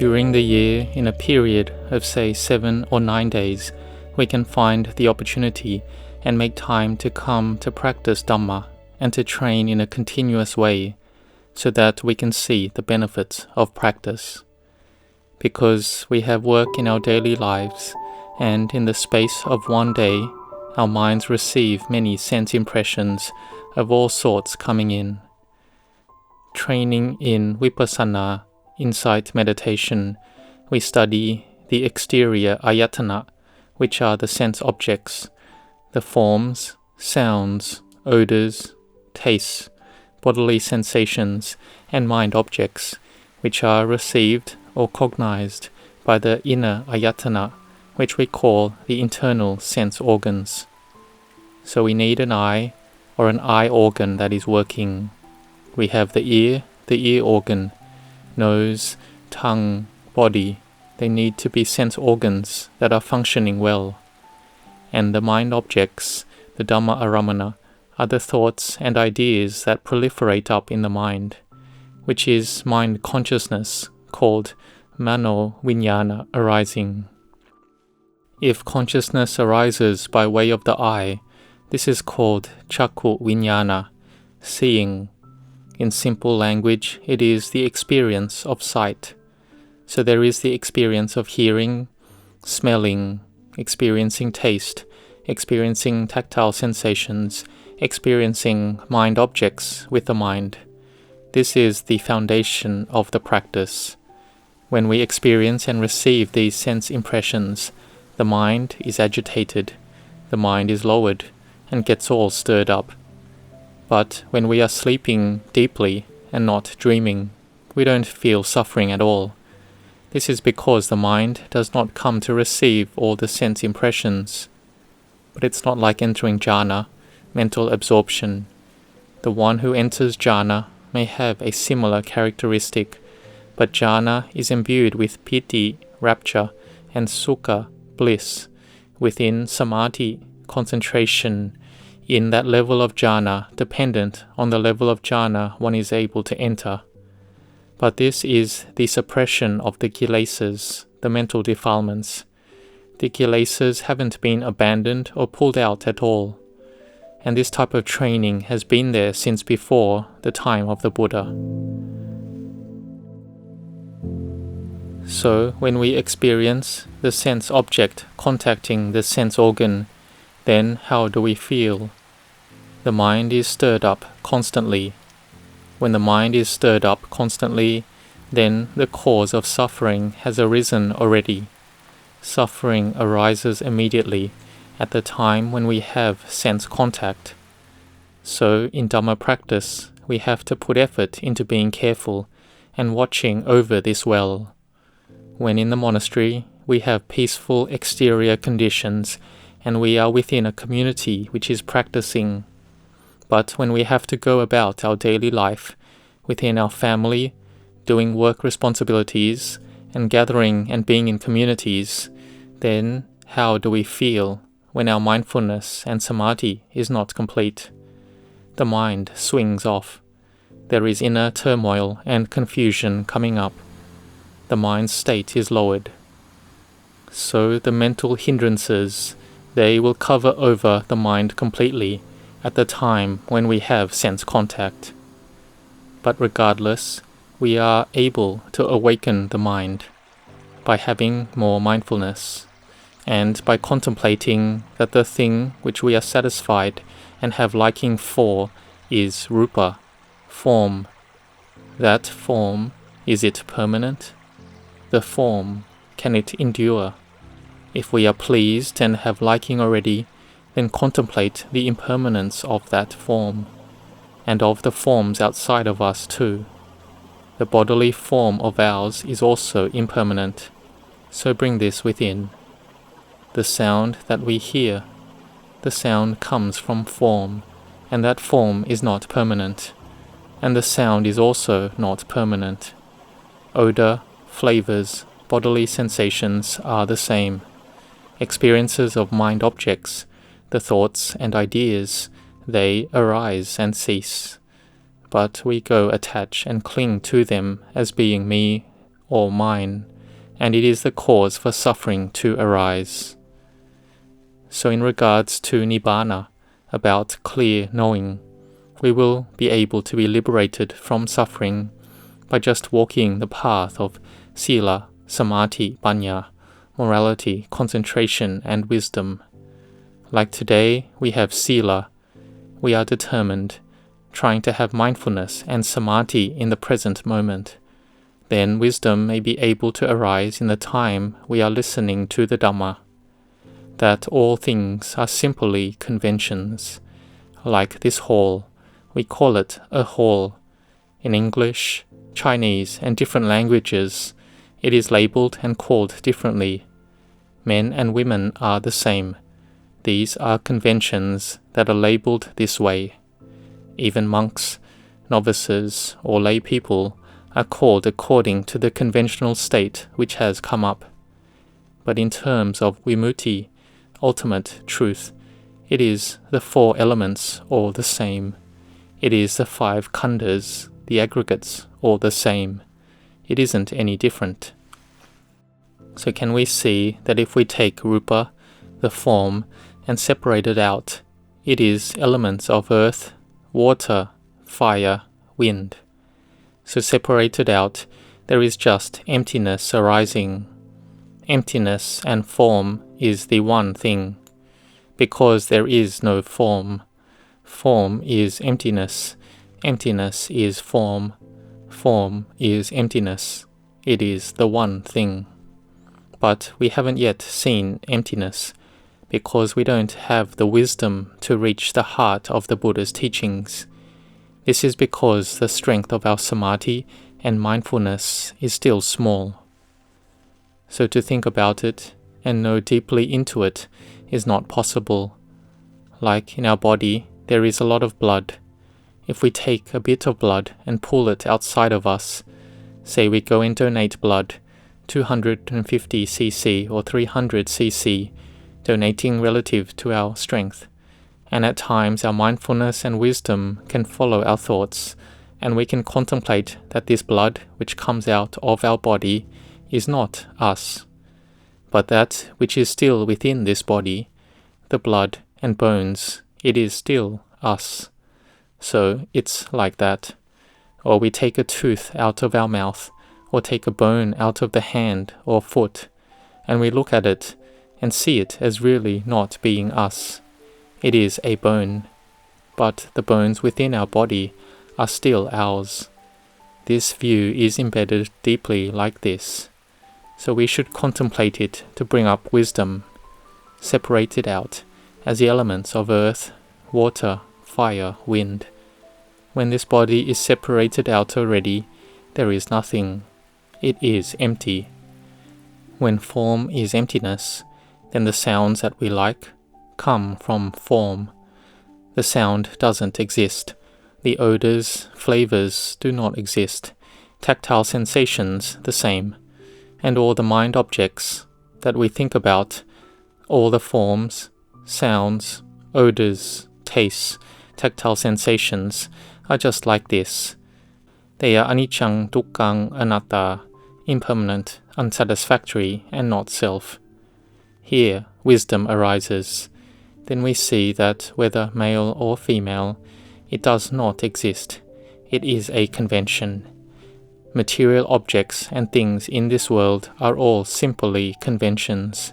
during the year, in a period of say 7 or 9 days, we can find the opportunity and make time to come to practice Dhamma and to train in a continuous way so that we can see the benefits of practice. Because we have work in our daily lives, and in the space of one day, our minds receive many sense impressions of all sorts coming in. Training in Vipassana, insight meditation, we study the exterior ayatana, which are the sense objects, the forms, sounds, odors, tastes, bodily sensations, and mind objects, which are received or cognized by the inner ayatana, which we call the internal sense organs. So we need an eye, or an eye organ that is working. We have the ear organ, nose, tongue, body. They need to be sense organs that are functioning well. And the mind objects, the Dhamma aramana, are the thoughts and ideas that proliferate up in the mind, which is mind consciousness, called mano vijnana arising. If consciousness arises by way of the eye, this is called chakku vijnana, seeing. In simple language, it is the experience of sight. So there is the experience of hearing, smelling, experiencing taste, experiencing tactile sensations, experiencing mind objects with the mind. This is the foundation of the practice. When we experience and receive these sense impressions, the mind is agitated, the mind is lowered, and gets all stirred up. But when we are sleeping deeply and not dreaming, we don't feel suffering at all. This is because the mind does not come to receive all the sense impressions. But it's not like entering jhana, mental absorption. The one who enters jhana may have a similar characteristic, but jhana is imbued with piti, rapture, and sukha, bliss, within samadhi, concentration, in that level of jhana, dependent on the level of jhana one is able to enter. But this is the suppression of the kilesas, the mental defilements. The kilesas haven't been abandoned or pulled out at all. And this type of training has been there since before the time of the Buddha. So when we experience the sense object contacting the sense organ, then how do we feel? The mind is stirred up constantly. When the mind is stirred up constantly, then the cause of suffering has arisen already. Suffering arises immediately at the time when we have sense contact. So in Dhamma practice, we have to put effort into being careful and watching over this well. When in the monastery, we have peaceful exterior conditions and we are within a community which is practicing. But when we have to go about our daily life, within our family, doing work responsibilities, and gathering and being in communities, then how do we feel when our mindfulness and samadhi is not complete? The mind swings off. There is inner turmoil and confusion coming up. The mind's state is lowered. So the mental hindrances, they will cover over the mind completely at the time when we have sense contact. But regardless, we are able to awaken the mind by having more mindfulness and by contemplating that the thing which we are satisfied and have liking for is rupa, form. That form, is it permanent? The form, can it endure? If we are pleased and have liking already, then contemplate the impermanence of that form, and of the forms outside of us too. The bodily form of ours is also impermanent, so bring this within. The sound that we hear, the sound comes from form, and that form is not permanent, and the sound is also not permanent. Odor, flavors, bodily sensations are the same. Experiences of mind objects, the thoughts and ideas, they arise and cease. But we go attach and cling to them as being me or mine, and it is the cause for suffering to arise. So in regards to Nibbana, about clear knowing, we will be able to be liberated from suffering by just walking the path of sila, samadhi, panya, morality, concentration, and wisdom. Like today, we have sila. We are determined, trying to have mindfulness and samadhi in the present moment. Then wisdom may be able to arise in the time we are listening to the Dhamma. That all things are simply conventions. Like this hall, we call it a hall. In English, Chinese, and different languages, it is labeled and called differently. Men and women are the same. These are conventions that are labeled this way. Even monks, novices, or lay people are called according to the conventional state which has come up. But in terms of vimutti, ultimate truth, it is the 4 elements all the same. It is the 5 khandhas, the aggregates, all the same. It isn't any different. So can we see that if we take rupa, the form, and separate it out, it is elements of earth, water, fire, wind. So separated out, there is just emptiness arising. Emptiness and form is the one thing, because there is no form. Form is emptiness. Emptiness is form. Form is emptiness. It is the one thing. But we haven't yet seen emptiness, because we don't have the wisdom to reach the heart of the Buddha's teachings. This is because the strength of our samadhi and mindfulness is still small. So to think about it and know deeply into it is not possible. Like in our body, there is a lot of blood. If we take a bit of blood and pull it outside of us, say we go and donate blood, 250 cc or 300 cc, donating relative to our strength. And at times our mindfulness and wisdom can follow our thoughts, and we can contemplate that this blood which comes out of our body is not us, but that which is still within this body, the blood and bones, it is still us. So it's like that. Or we take a tooth out of our mouth, or take a bone out of the hand or foot, and we look at it and see it as really not being us. It is a bone, but the bones within our body are still ours. This view is embedded deeply like this, so we should contemplate it to bring up wisdom, separate it out as the elements of earth, water, fire, wind. When this body is separated out already, there is nothing. It is empty. When form is emptiness, then the sounds that we like come from form. The sound doesn't exist. The odors, flavors do not exist. Tactile sensations the same. And all the mind objects that we think about, all the forms, sounds, odors, tastes, tactile sensations are just like this. They are anicca, dukkha, anatta, impermanent, unsatisfactory, and not self. Here, wisdom arises. Then we see that whether male or female, it does not exist. It is a convention. Material objects and things in this world are all simply conventions.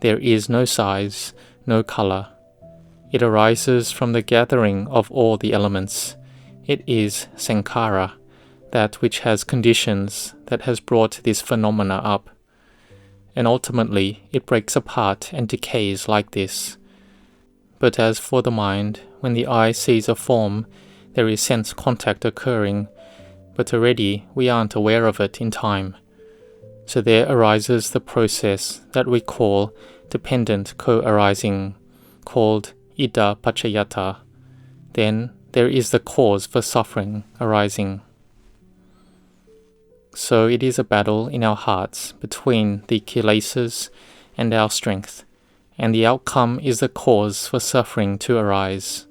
There is no size, no color. It arises from the gathering of all the elements. It is sankhara, that which has conditions that has brought this phenomena up. And ultimately, it breaks apart and decays like this. But as for the mind, when the eye sees a form, there is sense contact occurring, but already we aren't aware of it in time. So there arises the process that we call dependent co-arising, called ida paccayata. Then there is the cause for suffering arising. So it is a battle in our hearts between the kilesas and our strength, and the outcome is the cause for suffering to arise.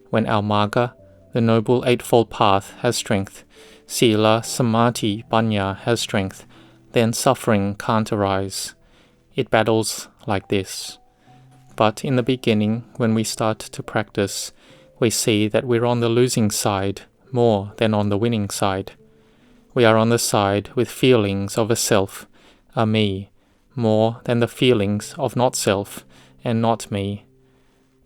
When our magga, the Noble Eightfold Path, has strength, sila, samadhi, panya has strength, then suffering can't arise. It battles like this. But in the beginning, when we start to practice, we see that we're on the losing side more than on the winning side. We are on the side with feelings of a self, a me, more than the feelings of not self and not me.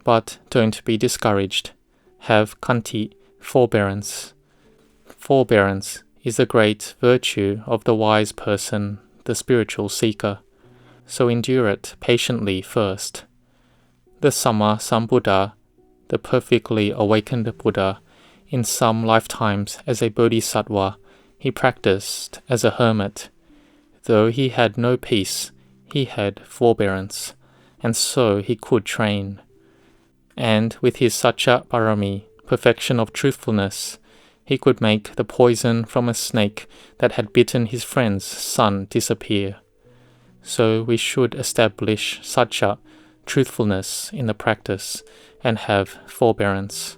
But don't be discouraged. Have khanti, forbearance. Forbearance is a great virtue of the wise person, the spiritual seeker. So endure it patiently first. The Samma Sambuddha, the perfectly awakened Buddha, in some lifetimes as a bodhisattva, he practiced as a hermit. Though he had no peace, he had forbearance, and so he could train. And with his Satya Parami, perfection of truthfulness, he could make the poison from a snake that had bitten his friend's son disappear. So we should establish Satya, truthfulness in the practice, and have forbearance.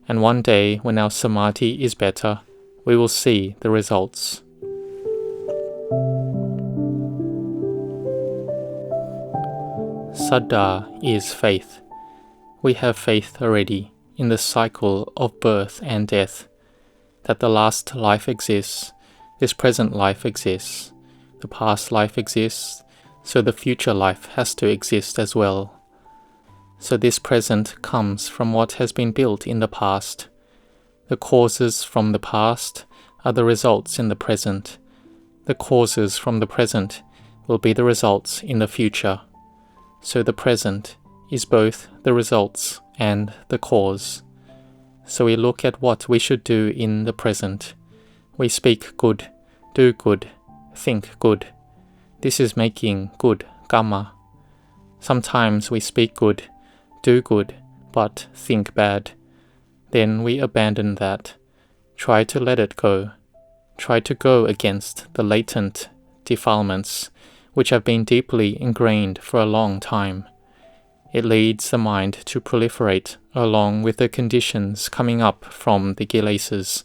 And one day, when our samadhi is better, we will see the results. Saddha is faith. We have faith already in the cycle of birth and death, that the last life exists, this present life exists, the past life exists, so the future life has to exist as well. So this present comes from what has been built in the past. The causes from the past are the results in the present. The causes from the present will be the results in the future. So the present is both the results and the cause. So we look at what we should do in the present. We speak good, do good, think good. This is making good kamma. Sometimes we speak good, do good, but think bad. Then we abandon that. Try to let it go. Try to go against the latent defilements, which have been deeply ingrained for a long time. It leads the mind to proliferate along with the conditions coming up from the kilesas.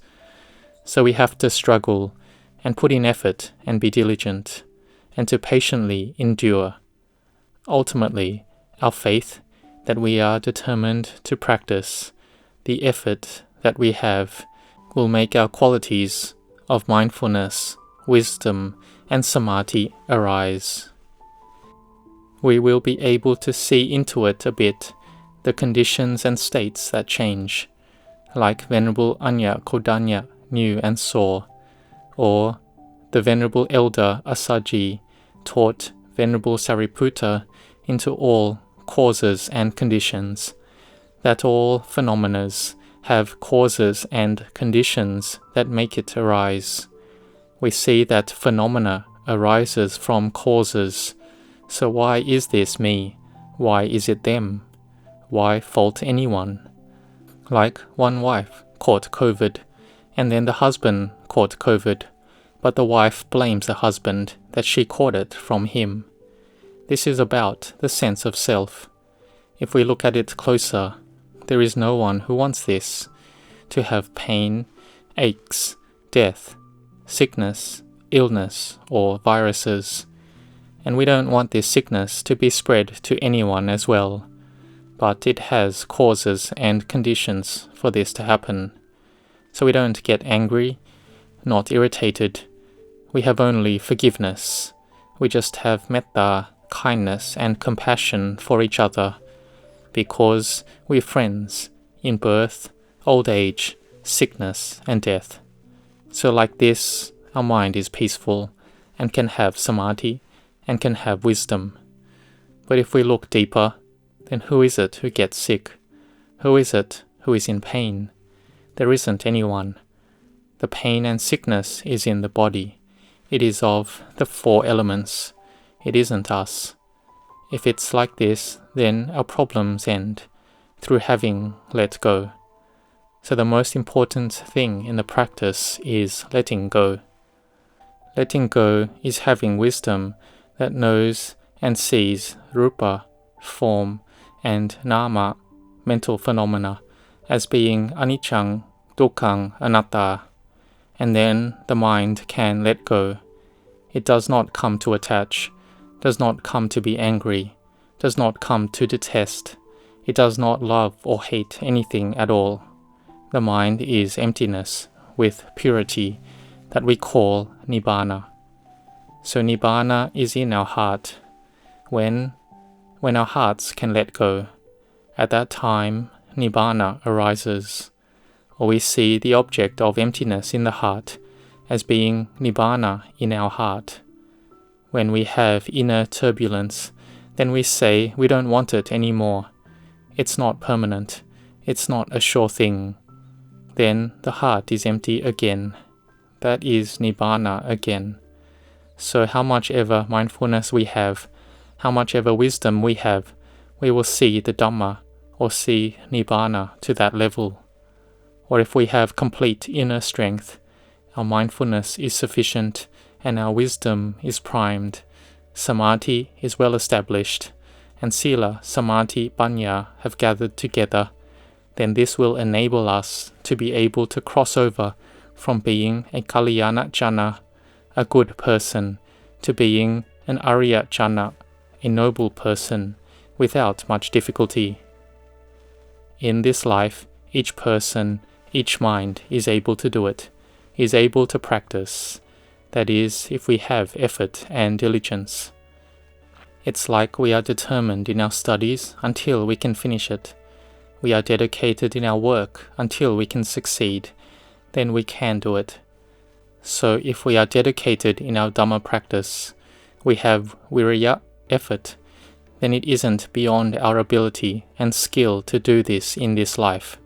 So we have to struggle and put in effort and be diligent, and to patiently endure. Ultimately, our faith that we are determined to practice, the effort that we have, will make our qualities of mindfulness, wisdom, and samadhi arise. We will be able to see into it a bit, the conditions and states that change, like Venerable Anya Kodanya knew and saw, or the Venerable Elder Asaji taught Venerable Sariputta into all causes and conditions, that all phenomena have causes and conditions that make it arise. We see that phenomena arises from causes. So why is this me? Why is it them? Why fault anyone? Like one wife caught COVID, and then the husband caught COVID, but the wife blames the husband that she caught it from him. This is about the sense of self. If we look at it closer, there is no one who wants this, to have pain, aches, death, sickness, illness, or viruses. And we don't want this sickness to be spread to anyone as well, but it has causes and conditions for this to happen. So we don't get angry, not irritated. We have only forgiveness. We just have metta, kindness, and compassion for each other, because we're friends in birth, old age, sickness, and death. So like this, our mind is peaceful and can have samadhi and can have wisdom. But if we look deeper, then who is it who gets sick? Who is it who is in pain? There isn't anyone. The pain and sickness is in the body. It is of the four elements. It isn't us. If it's like this, then our problems end through having let go. So the most important thing in the practice is letting go. Letting go is having wisdom that knows and sees rupa, form, and nama, mental phenomena, as being anicca, dukkha, anatta, and then the mind can let go. It does not come to attach, does not come to be angry, does not come to detest. It does not love or hate anything at all. The mind is emptiness with purity that we call Nibbana. So Nibbana is in our heart. When our hearts can let go, at that time Nibbana arises, or we see the object of emptiness in the heart as being Nibbana in our heart. When we have inner turbulence, then we say we don't want it anymore. It's not permanent. It's not a sure thing. Then the heart is empty again. That is Nibbana again. So how much ever mindfulness we have, how much ever wisdom we have, we will see the Dhamma or see Nibbana to that level. Or if we have complete inner strength, our mindfulness is sufficient and our wisdom is primed, Samadhi is well established, and Sila, Samadhi, Panya have gathered together, then this will enable us to be able to cross over from being a Kalyana Jana, a good person, to being an Arya Jana, a noble person, without much difficulty. In this life, each person, each mind is able to do it, is able to practice. That is, if we have effort and diligence. It's like we are determined in our studies until we can finish it. We are dedicated in our work until we can succeed. Then we can do it. So if we are dedicated in our Dhamma practice, we have virya, effort, then it isn't beyond our ability and skill to do this in this life.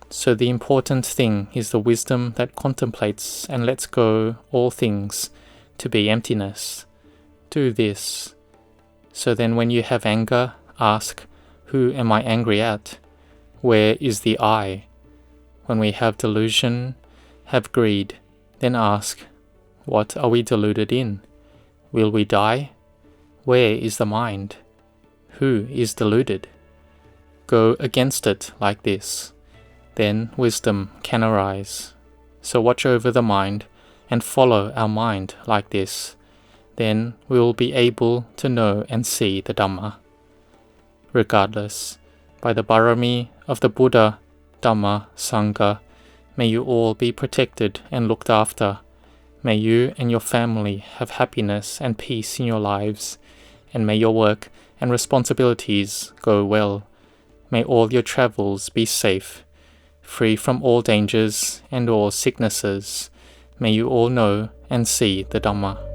So the important thing is the wisdom that contemplates and lets go all things to be emptiness. Do this. So then when you have anger, ask, who am I angry at? Where is the I? When we have delusion, have greed, then ask, what are we deluded in? Will we die? Where is the mind? Who is deluded? Go against it like this. Then wisdom can arise. So watch over the mind and follow our mind like this. Then we will be able to know and see the Dhamma. Regardless, by the Barami of the Buddha, Dhamma, Sangha, may you all be protected and looked after. May you and your family have happiness and peace in your lives, and may your work and responsibilities go well. May all your travels be safe, free from all dangers and all sicknesses. May you all know and see the Dhamma.